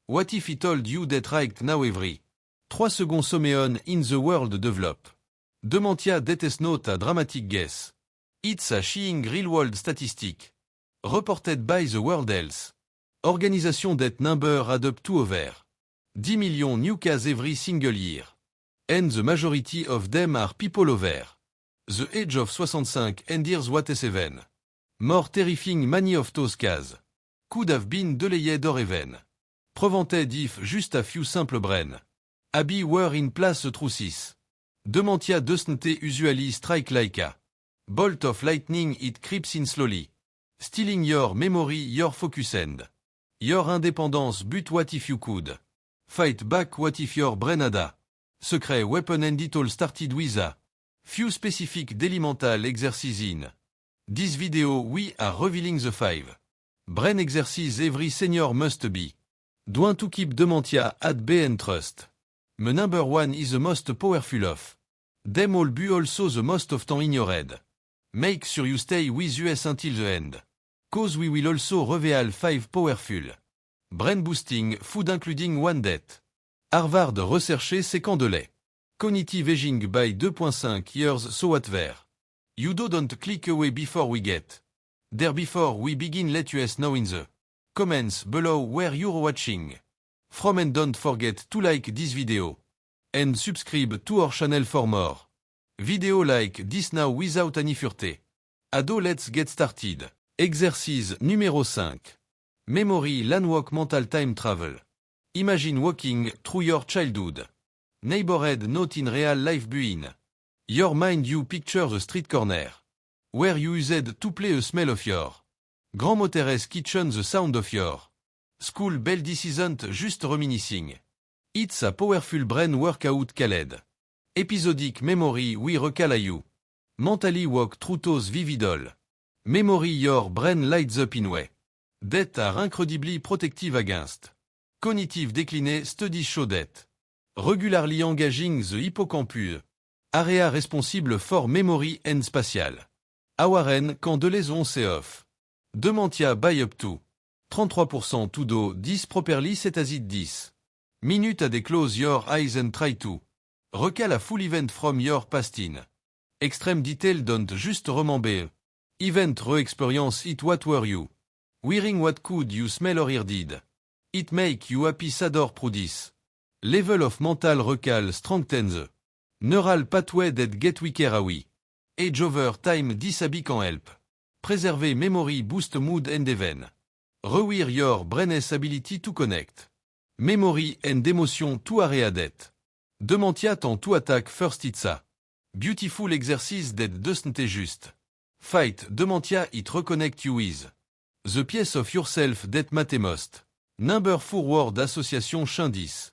What if he told you that right now every 3 seconds someone in the world develop? Dementia that is not a dramatic guess. It's a shocking real-world statistic. Reported by the World Health Organization that number add up to over 10 million new cases every single year. And the majority of them are people over the age of 65 and here's what is even more terrifying, many of those cases could have been delayed or even prevented if just a few simple brain habits were in place through this. Dementia doesn't usually strike like a bolt of lightning, it creeps in slowly, stealing your memory, your focus and your independence. But what if you could fight back? What if your brain had a secret weapon? And it all started with a few specific daily mental exercises. In this video we are revealing the 5 brain exercises every senior must be doing to keep dementia at bay and trust. The number 1 is the most powerful of them all, but also the most often in your head. Make sure you stay with us until the end, cause we will also reveal 5 powerful brain boosting food, including one that Harvard researché secondly cognitive aging by 2.5 years. So whatever you do, don't click away before we get there. Before we begin, let us know in the comments below where you're watching from, and don't forget to like this video and subscribe to our channel for more video like this now without any further ado. Let's get started. Exercice numéro 5. Memory lane walk mental time travel. Imagine walking through your childhood neighborhood, not in real life, but in your mind you picture the street corner where you used to play, a smell of your grandmother's kitchen, the sound of your school bell. This isn't just reminiscing. It's a powerful brain workout called episodic memory. We recall you mentally walk through those vivid memory. Your brain lights up in way that are incredibly protective against cognitive decline. Studies show that regularly engaging the hippocampus, area responsible for memory and spatial awareness, can delay onset of dementia by up to 33%. To do this properly, set as it 10 minutes a day. Close your eyes and try to recall a full event from your past in extreme detail. Don't just remember event, re-experience it. What were you wearing? What could you smell or hear? Did it make you happy, sad or proud? This level of mental recall strengthens the neural pathway that get weaker as age over time. This habit can help preserve memory, boost mood and even rewire your brain's ability to connect memory and emotion to area that dementia tend to attack first. It's a beautiful exercise that doesn't just fight dementia, it reconnect you with the piece of yourself that matters most. Number 4. Word association. This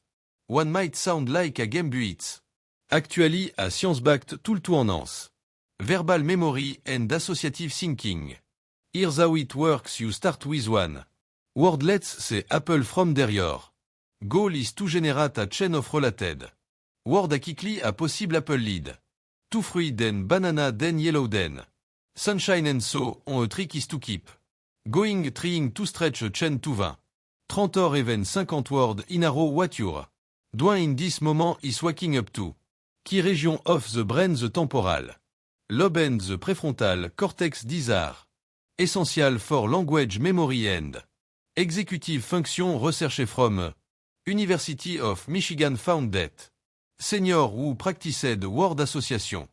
one might sound like a game, but it's actually a science-backed tool to enhance verbal memory and associative thinking. Here's how it works. You start with one word. Let's say apple. From there your goal is to generate a chain of related words quickly as possible. Apple lead to fruit, then banana, then yellow, then sunshine, and so on. A trick is to keep going, trying to stretch a chain to 20, 30 or even 50 words in a row. What you're doing in this moment is waking up to key region of the brain, the temporal lobe and the prefrontal cortex. These are essential for language memory and executive function. Research from University of Michigan found that seniors who practiced word association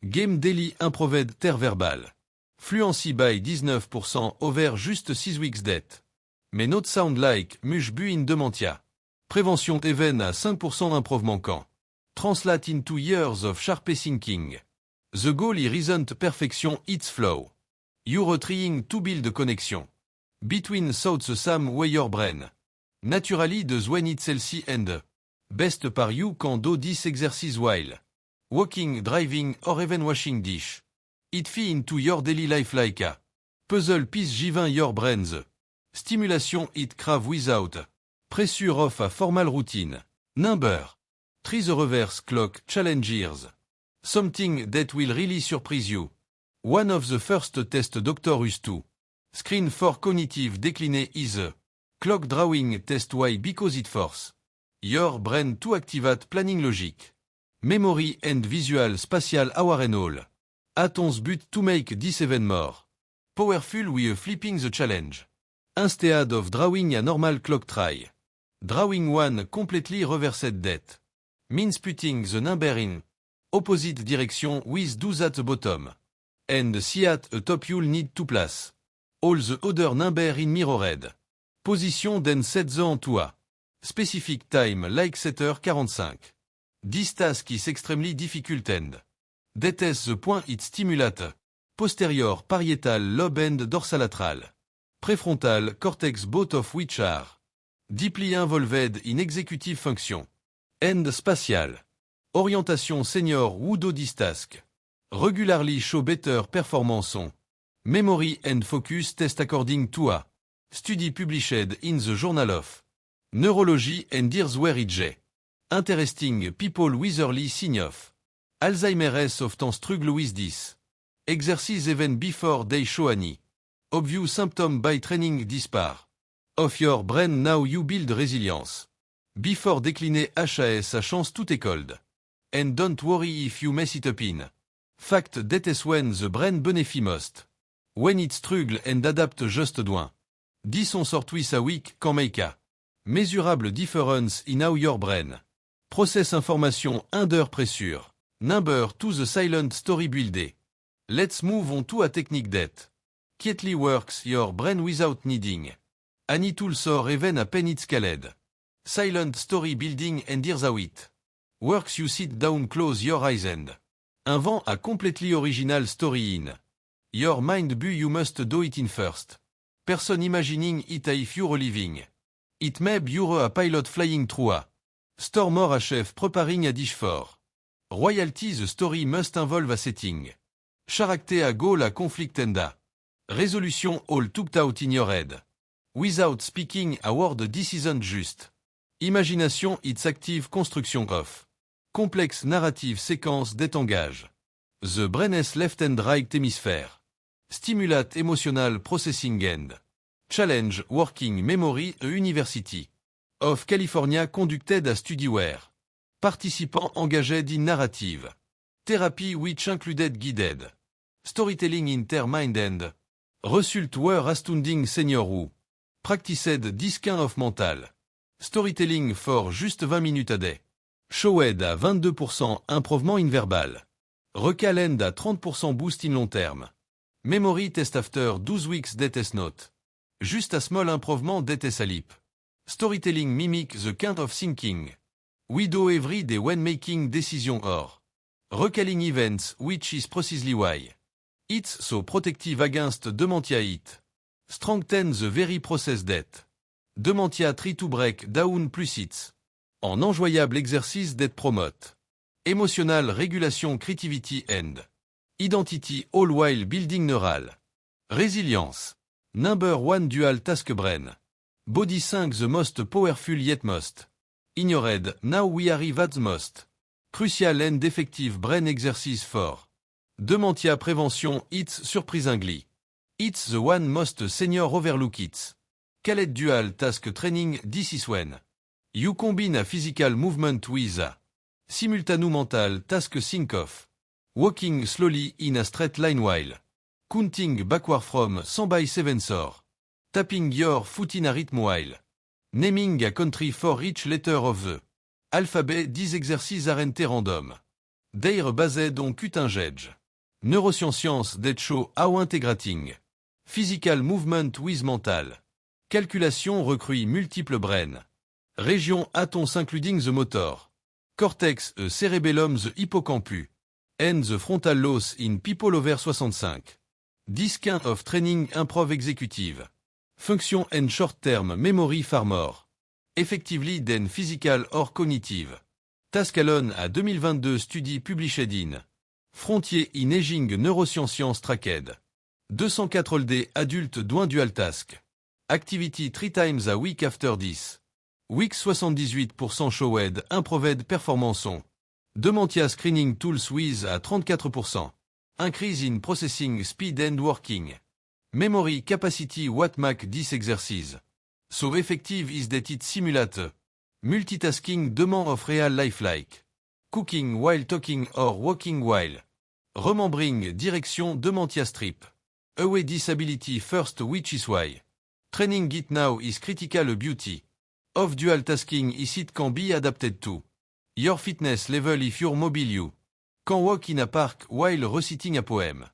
game daily improved their verbal fluency by 19% over just 6 weeks. That may not sound like much, but in dementia prevention even à 5% improvement can translate into years of sharp thinking. The goal isn't perfection, it's flow. You're trying to build a connection between thoughts the same way your brain naturally does when it's healthy, and best part you can do this exercise while walking, driving or even washing dish. It fit into your daily life like a puzzle piece, giving your brain's stimulation it crave without pressure of a formal routine. Number 3. The reverse clock challenge. Here's something that will really surprise you. One of the first tests doctors used to screen for cognitive decline is Clock drawing test why because it force your brain to activate planning logic. Memory and visual spatial hour and all. Atoms but to make this even more powerful with flipping the challenge. Instead of drawing a normal clock try. Drawing one completely reversed that. Means putting the number in opposite direction with do at the bottom. And see at a top you'll need to place all the other number in mirrored position then set them to a specific time like 7h45. This task is extremely difficult and that is the point it stimulate posterior parietal lobe and dorsolateral prefrontal cortex both of which are deeply involved in executive function and spatial orientation senior who do this task regularly show better performance on memory and focus test according to a study published in the Journal of Neurology and Here's where it's interesting people with early signs of Alzheimer's often struggle with this exercise even before they show any obvious symptom by training this part of your brain. Now you build resilience before decline HAS a chance to take hold. And don't worry if you mess it up in fact that is when the brain benefit most. When it struggle and adapt just doing this on sort with a week can make a measurable difference in how your brain process information under pressure. Number 2 the silent story building. Let's move on to a technique that quietly works your brain without needing any tools or even a pen. It's called silent story building and here's how it works. You sit down, close your eyes and invent a completely original story in your mind. But you must do it in first person, imagining it if you're living it. Maybe you're a pilot flying through a storm or a chef preparing a dish for royalty. The story must involve a setting, character, a goal, a conflict and a resolution all tucked out in your head. Without speaking a word. This isn't just imagination, it's active construction of complex narrative sequence that engage the brain's left and right hemisphere, stimulate emotional processing and challenge working memory. A University of California conducted a study where participants engaged in narrative therapy which included guided storytelling in their mind and results were astounding. Senior who practiced this kind of mental storytelling for just 20 minutes a day showed a 22% improvement in verbal recall and a 30% boost in long term memory test after 12 weeks. That is not just a small improvement, that is a leap. Storytelling mimic the kind of thinking we do every day when making decisions or recalling events, which is precisely why it's so protective against dementia. It strengthens the very process that dementia try to break down, plus it's an enjoyable exercise that promote emotional regulation, creativity and identity, all while building neural resilience. Number 1 dual task brain body 5 the most powerful yet most ignored. Now we arrive at the most crucial and effective brain exercise for dementia prevention. It's surprisingly it's the one most senior overlook. It's called dual task training. This is when you combine a physical movement with a simultaneous mental task. Think of walking slowly in a straight line while counting backward from 100 by 7 or tapping your foot in a rhythm while naming a country for each letter of the alphabet. These exercises aren't random. They're based on cutting-edge neuroscience that show how integrating physical movement with mental calculation recruit multiple brain regions atoms including the motor cortex, the cerebellum, the hippocampus, and the frontal lobes in people over 65. This kind of training improve executive function and short-term memory far more effectively than physical or cognitive task alone. A 2022 study published in Frontier in Aging Neurosciences tracked 204 adultes doing dual task activity 3 times a week. After this week 78% showed improved performance on dementia screening tools with a 34% increase in processing speed and working memory capacity. What make this exercise So effective is that it simulate multitasking demand of real life like cooking while talking or walking while remembering direction Dementia strip. Away disability first which is why. Training it now is critical beauty. Of dual tasking is it can be adapted to your fitness level if you're mobile you can walk in a park while reciting a poem.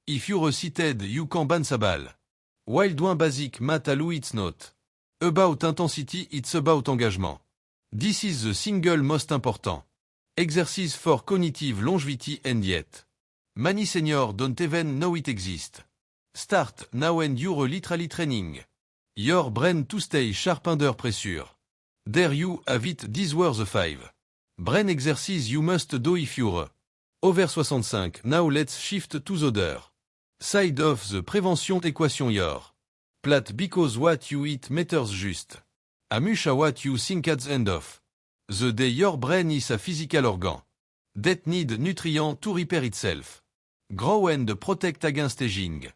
If you're recited you can dance a ball. While doing basic math allow it's not about intensity it's about engagement. This is the single most important exercise for cognitive longevity and yet many seniors don't even know it exists. Start now and you're literally training your brain to stay sharp under pressure. There you have it, these were the 5 brain exercises you must do if you're over 65. Now let's shift to the other side of the prevention equation. Your plate because what you eat matters just as much as what you think at the end of the day. Your brain is a physical organ that need nutrients to repair itself, grow and protect against aging.